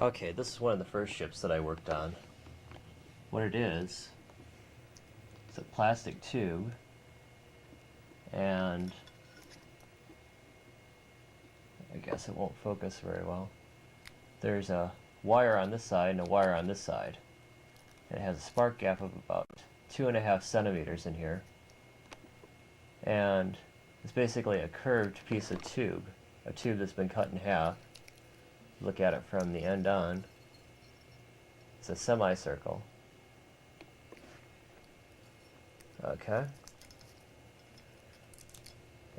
Okay, this is one of the first ships that I worked on. What it is, it's a plastic tube, and I guess it won't focus very well. There's a wire on this side and a wire on this side. It has a spark gap of about 2.5 centimeters in here, and it's basically a curved piece of tube, a tube that's been cut in half. Look at it from the end on. It's a semicircle. Okay.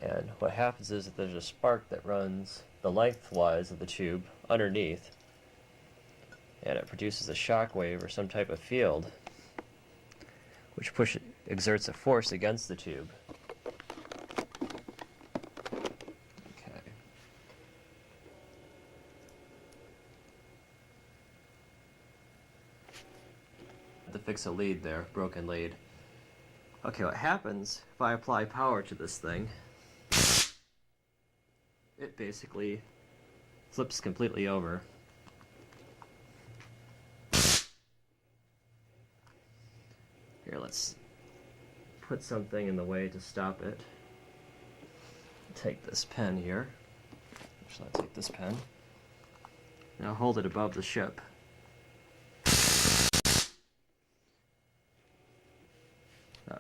And what happens is that there's a spark that runs the lengthwise of the tube underneath, and it produces a shock wave or some type of field which exerts a force against the tube. Okay. To fix a lead there, broken lead. Okay, what happens if I apply power to this thing, it basically flips completely over. Here, let's put something in the way to stop it. Take this pen here. Actually, I'll take this pen. Now hold it above the ship.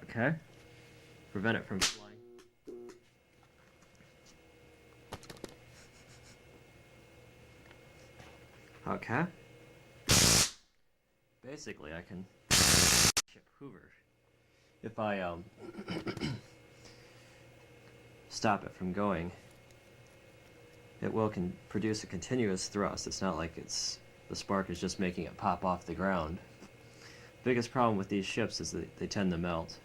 Okay. Prevent it from flying. Okay. Basically, I can ship Hoover. If I stop it from going, it will produce a continuous thrust. It's not like the spark is just making it pop off the ground. The biggest problem with these ships is that they tend to melt.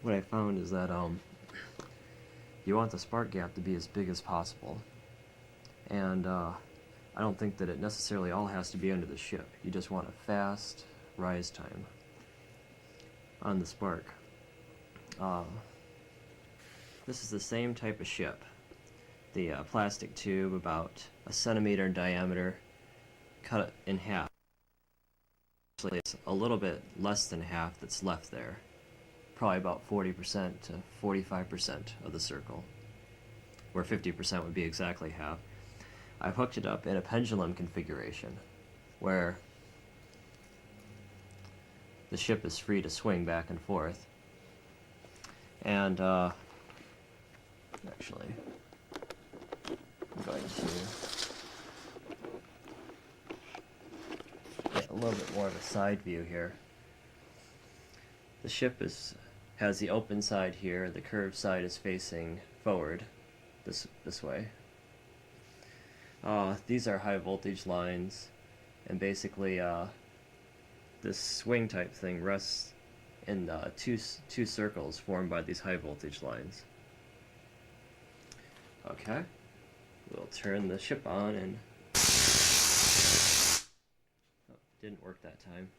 What I found is that you want the spark gap to be as big as possible, and I don't think that it necessarily all has to be under the ship. You just want a fast rise time on the spark. This is the same type of ship. The plastic tube, about a centimeter in diameter, cut it in half. Actually, it's a little bit less than half that's left there. Probably about 40% to 45% of the circle, where 50% would be exactly half. I've hooked it up in a pendulum configuration, where the ship is free to swing back and forth. And actually, I'm going to get a little bit more of a side view here. The ship has the open side here. The curved side is facing forward, this way. These are high voltage lines, and basically this swing type thing rests in two circles formed by these high voltage lines. Okay, we'll turn the ship on, and oh, didn't work that time.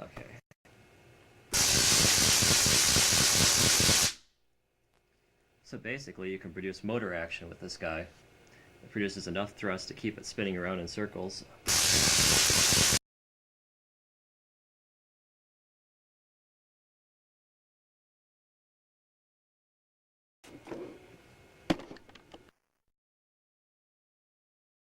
Okay. So basically, you can produce motor action with this guy. It produces enough thrust to keep it spinning around in circles